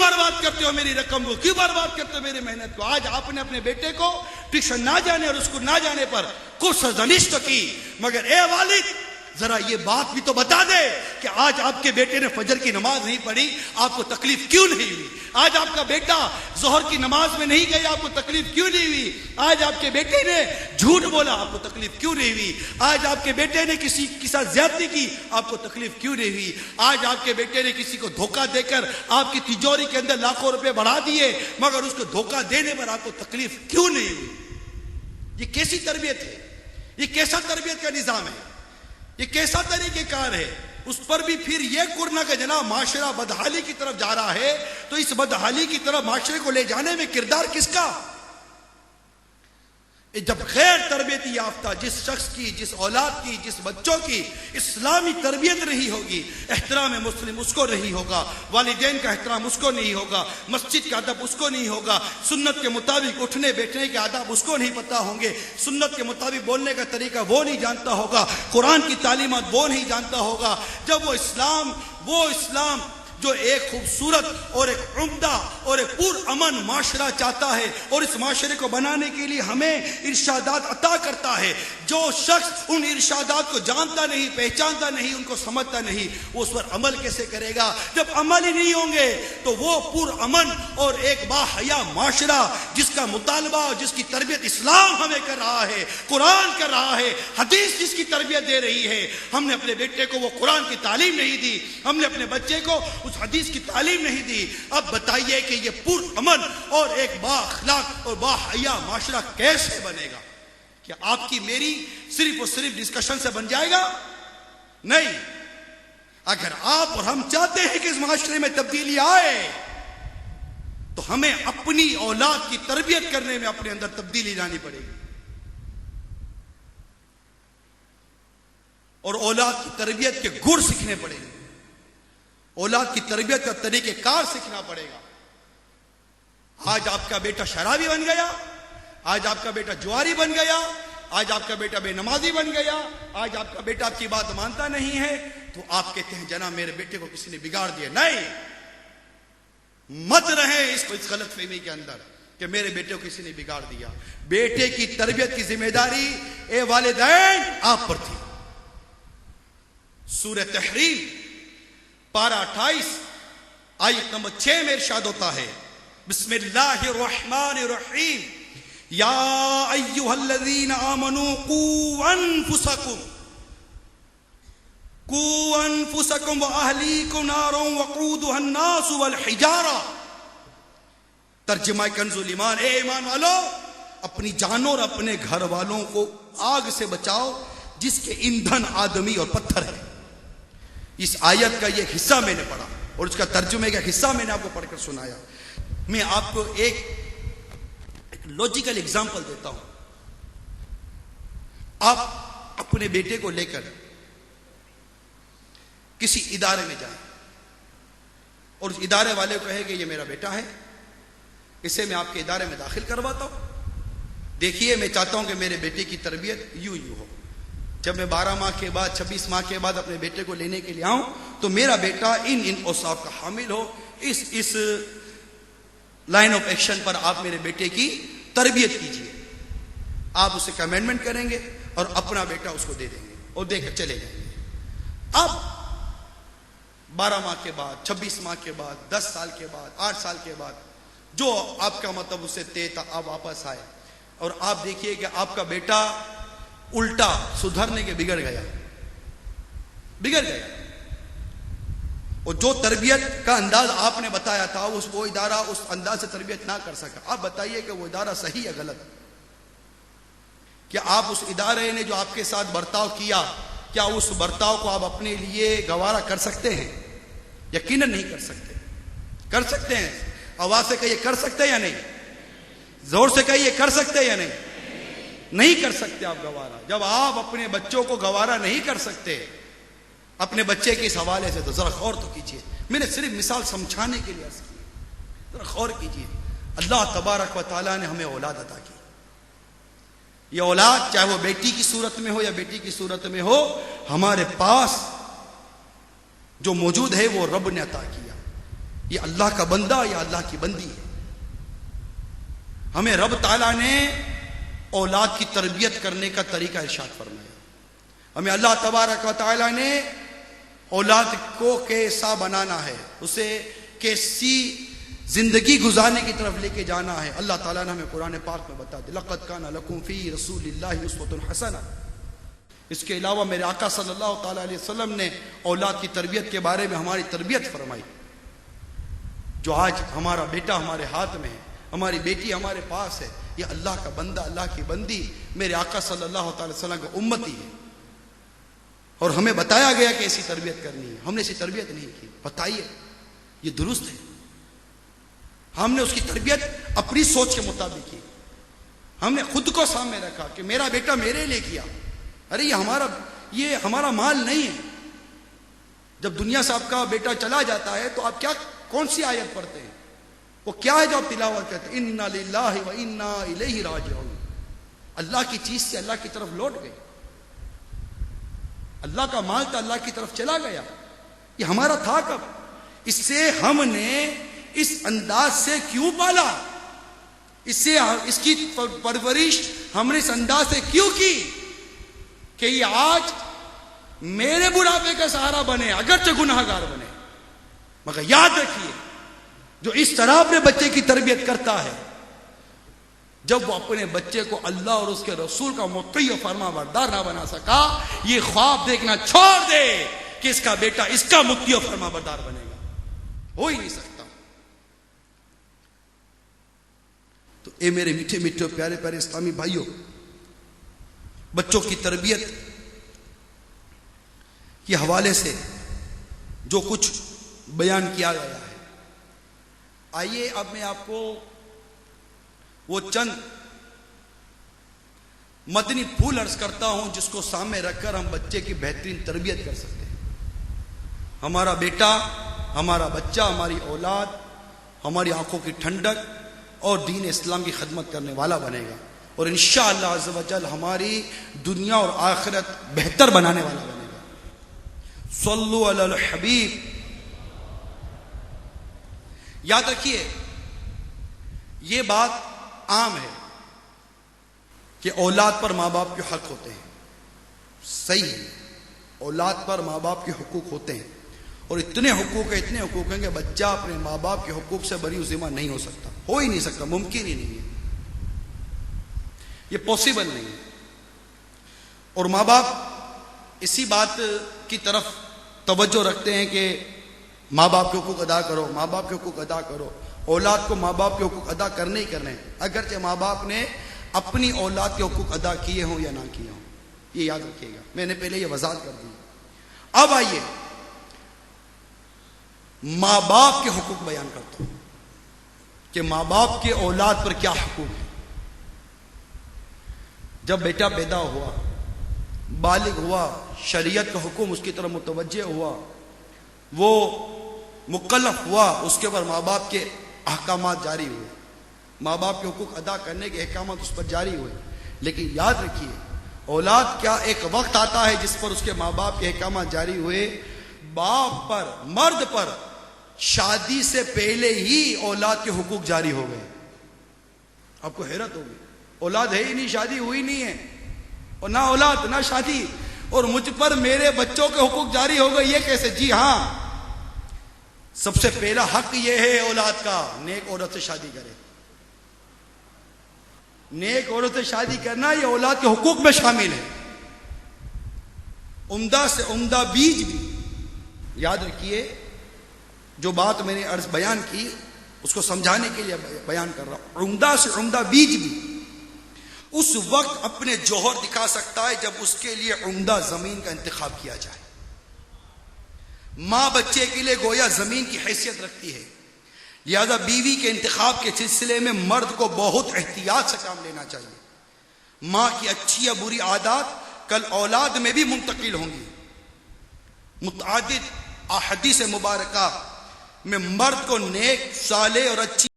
برباد کرتے ہو میری رقم کو, کیوں برباد کرتے ہو میری محنت کو. آج آپ نے اپنے بیٹے کو ٹیوشن نہ جانے اور اس کو نہ جانے پر کچھ سرزنش تو کی, مگر اے والد ذرا یہ بات بھی تو بتا دے کہ آج آپ کے بیٹے نے فجر کی نماز نہیں پڑھی, آپ کو تکلیف کیوں نہیں ہوئی؟ آج آپ کا بیٹا ظہر کی نماز میں نہیں گیا, آپ کو تکلیف کیوں نہیں ہوئی؟ آج آپ کے بیٹے نے جھوٹ بولا, آپ کو تکلیف کیوں نہیں ہوئی؟ آج آپ کے بیٹے نے کسی کے ساتھ زیادتی کی, آپ کو تکلیف کیوں نہیں ہوئی؟ آج آپ کے بیٹے نے کسی کو دھوکہ دے کر آپ کی تجوری کے اندر لاکھوں روپے بڑھا دیے, مگر اس کو دھوکہ دینے پر آپ کو تکلیف کیوں نہیں ہوئی؟ یہ کیسی تربیت ہے؟ یہ کیسا تربیت کا نظام ہے؟ یہ کیسا طریقہ کار ہے؟ اس پر بھی پھر یہ کرنا کہ جناب معاشرہ بدحالی کی طرف جا رہا ہے, تو اس بدحالی کی طرف معاشرے کو لے جانے میں کردار کس کا؟ جب غیر تربیتی یافتہ جس شخص کی, جس اولاد کی, جس بچوں کی اسلامی تربیت نہیں ہوگی, احترام مسلم اس کو نہیں ہوگا, والدین کا احترام اس کو نہیں ہوگا, مسجد کا ادب اس کو نہیں ہوگا, سنت کے مطابق اٹھنے بیٹھنے کے آداب اس کو نہیں پتہ ہوں گے, سنت کے مطابق بولنے کا طریقہ وہ نہیں جانتا ہوگا, قرآن کی تعلیمات وہ نہیں جانتا ہوگا, جب وہ اسلام جو ایک خوبصورت اور ایک عمدہ اور ایک پر امن معاشرہ چاہتا ہے اور اس معاشرے کو بنانے کے لیے ہمیں ارشادات عطا کرتا ہے, جو شخص ان ارشادات کو جانتا نہیں, پہچانتا نہیں, ان کو سمجھتا نہیں, وہ اس پر عمل کیسے کرے گا؟ جب عمل ہی نہیں ہوں گے تو وہ پر امن اور ایک باحیا معاشرہ جس کا مطالبہ, جس کی تربیت اسلام ہمیں کر رہا ہے, قرآن کر رہا ہے, حدیث جس کی تربیت دے رہی ہے, ہم نے اپنے بیٹے کو وہ قرآن کی تعلیم نہیں دی, ہم نے اپنے بچے کو حدیث کی تعلیم نہیں دی. اب بتائیے کہ یہ پر امن اور ایک با اخلاق اور با حیا معاشرہ کیسے بنے گا؟ کیا آپ کی میری صرف اور صرف ڈسکشن سے بن جائے گا؟ نہیں. اگر آپ اور ہم چاہتے ہیں کہ اس معاشرے میں تبدیلی آئے تو ہمیں اپنی اولاد کی تربیت کرنے میں اپنے اندر تبدیلی لانی پڑے گی, اور اولاد کی تربیت کے گر سیکھنے پڑے گے, اولاد کی تربیت کا طریقہ کار سیکھنا پڑے گا. آج آپ کا بیٹا شرابی بن گیا, آج آپ کا بیٹا جواری بن گیا, آج آپ کا بیٹا بے نمازی بن گیا, آج آپ کا بیٹا آپ کی بات مانتا نہیں ہے, تو آپ کہتے ہیں جناب میرے بیٹے کو کسی نے بگاڑ دیا. نہیں, مت رہے اس غلط فہمی کے اندر کہ میرے بیٹے کو کسی نے بگاڑ دیا. بیٹے کی تربیت کی ذمہ داری اے والدین آپ پر تھی. سورہ تحریم پارہ 28 آیت نمبر 6 میں ارشاد ہوتا ہے, بسم اللہ الرحمن الرحیم, یا ایھا الذین آمنوا قوا انفسکم واہلیکم نارا وقودها الناس والحجارہ. ترجمہ کنز الایمان, اے ایمان والو اپنی جانوں اور اپنے گھر والوں کو آگ سے بچاؤ جس کے ایندھن آدمی اور پتھر ہے. اس آیت کا یہ حصہ میں نے پڑھا اور اس کا ترجمے کا حصہ میں نے آپ کو پڑھ کر سنایا. میں آپ کو ایک لاجیکل اگزامپل دیتا ہوں. آپ اپنے بیٹے کو لے کر کسی ادارے میں جائیں اور اس ادارے والے کو کہے کہ یہ میرا بیٹا ہے, اسے میں آپ کے ادارے میں داخل کرواتا ہوں, دیکھیے میں چاہتا ہوں کہ میرے بیٹے کی تربیت یوں ہو. جب میں 12 ماہ کے بعد 26 ماہ کے بعد اپنے بیٹے کو لینے کے لیے آؤں تو میرا بیٹا ان اوصاف کا حامل ہو. اس لائن آف ایکشن پر آپ میرے بیٹے کی تربیت کیجئے. آپ اسے کمینڈمنٹ کریں گے اور اپنا بیٹا اس کو دے دیں گے اور دے کر چلے جائیں گے. اب 12 ماہ کے بعد, 26 ماہ کے بعد, 10 سال کے بعد, 8 سال کے بعد جو آپ کا مطلب اسے طے تھا, آپ واپس آئے اور آپ دیکھیے کہ آپ کا بیٹا الٹا سدھرنے کے بگڑ گیا, اور جو تربیت کا انداز آپ نے بتایا تھا وہ ادارہ اس انداز سے تربیت نہ کر سکا. آپ بتائیے کہ وہ ادارہ صحیح ہے غلط؟ کیا آپ اس ادارے نے جو آپ کے ساتھ برتاؤ کیا, کیا اس برتاؤ کو آپ اپنے لیے گوارا کر سکتے ہیں؟ یقیناً نہیں کر سکتے. کر سکتے ہیں؟ آواز سے کہیے کر سکتے یا نہیں, زور سے کہیے کر سکتے یا نہیں. نہیں کر سکتے آپ گوارا. جب آپ اپنے بچوں کو گوارا نہیں کر سکتے اپنے بچے کے اس حوالے سے, تو ذرا غور تو کیجیے. میں نے صرف مثال سمجھانے کے لیے عرض کی, ذرا غور کیجیے. اللہ تبارک و تعالیٰ نے ہمیں اولاد عطا کی. یہ اولاد چاہے وہ بیٹی کی صورت میں ہو یا بیٹی کی صورت میں ہو, ہمارے پاس جو موجود ہے وہ رب نے عطا کیا. یہ اللہ کا بندہ یا اللہ کی بندی ہے. ہمیں رب تعالیٰ نے اولاد کی تربیت کرنے کا طریقہ ارشاد فرمایا. ہمیں اللہ تبارک و تعالیٰ نے اولاد کو کیسا بنانا ہے, اسے کیسی زندگی گزارنے کی طرف لے کے جانا ہے. اللہ تعالیٰ نے ہمیں قرآن پاک میں بتا دیا, لقد کان لکم فی رسول اللہ اسوۃ حسنہ. اس کے علاوہ میرے آقا صلی اللہ تعالیٰ علیہ وسلم نے اولاد کی تربیت کے بارے میں ہماری تربیت فرمائی. جو آج ہمارا بیٹا ہمارے ہاتھ میں ہے, ہماری بیٹی ہمارے پاس ہے, یہ اللہ کا بندہ, اللہ کی بندی, میرے آقا صلی اللہ تعالی وسلم کا امتی ہے. اور ہمیں بتایا گیا کہ ایسی تربیت کرنی ہے. ہم نے ایسی تربیت نہیں کی. بتائیے یہ درست ہے؟ ہم نے اس کی تربیت اپنی سوچ کے مطابق کی. ہم نے خود کو سامنے رکھا کہ میرا بیٹا میرے لیے کیا. ارے یہ ہمارا مال نہیں ہے. جب دنیا سے آپ کا بیٹا چلا جاتا ہے تو آپ کون سی آیت پڑھتے ہیں؟ وہ کیا ہے جو آپ تلاوت کرتے ہیں؟ انا للہ و انا الیہ راجعون. اللہ کی چیز سے اللہ کی طرف لوٹ گئے. اللہ کا مال تو اللہ کی طرف چلا گیا. یہ ہمارا تھا کب؟ اس سے ہم نے اس انداز سے کیوں پالا؟ اس کی پرورش ہم نے اس انداز سے کیوں کی کہ یہ آج میرے بڑھاپے کا سہارا بنے, اگرچہ گناہگار بنے. مگر یاد رکھیے, جو اس طرح اپنے بچے کی تربیت کرتا ہے, جب وہ اپنے بچے کو اللہ اور اس کے رسول کا مطیع و فرما بردار نہ بنا سکا, یہ خواب دیکھنا چھوڑ دے کہ اس کا بیٹا اس کا مطیع و فرما بردار بنے گا. ہو ہی نہیں سکتا. تو اے میرے میٹھے میٹھے پیارے پیارے اسلامی بھائیوں, بچوں کی تربیت کے حوالے سے جو کچھ بیان کیا گیا ہے, آئیے اب میں آپ کو وہ چند مدنی پھول عرض کرتا ہوں جس کو سامنے رکھ کر ہم بچے کی بہترین تربیت کر سکتے ہیں. ہمارا بیٹا, ہمارا بچہ, ہماری اولاد ہماری آنکھوں کی ٹھنڈک اور دین اسلام کی خدمت کرنے والا بنے گا, اور انشاءاللہ عز و جل ہماری دنیا اور آخرت بہتر بنانے والا بنے گا. صلو علی الحبیب. یاد رکھیے, یہ بات عام ہے کہ اولاد پر ماں باپ کے حق ہوتے ہیں. صحیح ہے, اولاد پر ماں باپ کے حقوق ہوتے ہیں, اور اتنے حقوق ہیں کہ بچہ اپنے ماں باپ کے حقوق سے بری ذمہ نہیں ہو سکتا. ہو ہی نہیں سکتا, ممکن ہی نہیں ہے, یہ پاسبل نہیں ہے. اور ماں باپ اسی بات کی طرف توجہ رکھتے ہیں کہ ماں باپ کے حقوق ادا کرو, ماں باپ کے حقوق ادا کرو. اولاد کو ماں باپ کے حقوق ادا کرنے ہی کرنے ہیں, اگرچہ ماں باپ نے اپنی اولاد کے حقوق ادا کیے ہوں یا نہ کیے ہوں. یہ یاد رکھیے گا, میں نے پہلے یہ وضاحت کر دی. اب آئیے ماں باپ کے حقوق بیان کرتا ہوں کہ ماں باپ کے اولاد پر کیا حقوق ہے. جب بیٹا پیدا ہوا, بالغ ہوا, شریعت کا حکم اس کی طرف متوجہ ہوا, وہ مکلف ہوا, اس کے بعد ماں باپ کے احکامات جاری ہوئے, ماں باپ کے حقوق ادا کرنے کے احکامات اس پر جاری ہوئے. لیکن یاد رکھیے, اولاد کیا ایک وقت آتا ہے جس پر اس کے ماں باپ کے احکامات جاری ہوئے. باپ پر, مرد پر شادی سے پہلے ہی اولاد کے حقوق جاری ہو گئے. آپ کو حیرت ہوگی, اولاد ہے ہی نہیں, شادی ہوئی نہیں ہے, اور نہ اولاد نہ شادی, اور مجھ پر میرے بچوں کے حقوق جاری ہو گئے. یہ کیسے؟ جی ہاں, سب سے پہلا حق یہ ہے اولاد کا, نیک عورت سے شادی کرے. نیک عورت سے شادی کرنا یہ اولاد کے حقوق میں شامل ہے. عمدہ سے عمدہ بیج بھی. یاد رکھیے, جو بات میں نے عرض بیان کی اس کو سمجھانے کے لیے بیان کر رہا ہوں. عمدہ سے عمدہ بیج بھی اس وقت اپنے جوہر دکھا سکتا ہے جب اس کے لیے عمدہ زمین کا انتخاب کیا جائے. ماں بچے کے لیے گویا زمین کی حیثیت رکھتی ہے, لہذا بیوی کے انتخاب کے سلسلے میں مرد کو بہت احتیاط سے کام لینا چاہیے. ماں کی اچھی یا بری عادات کل اولاد میں بھی منتقل ہوں گی. متعدد احادیث مبارکہ میں مرد کو نیک, صالح اور اچھی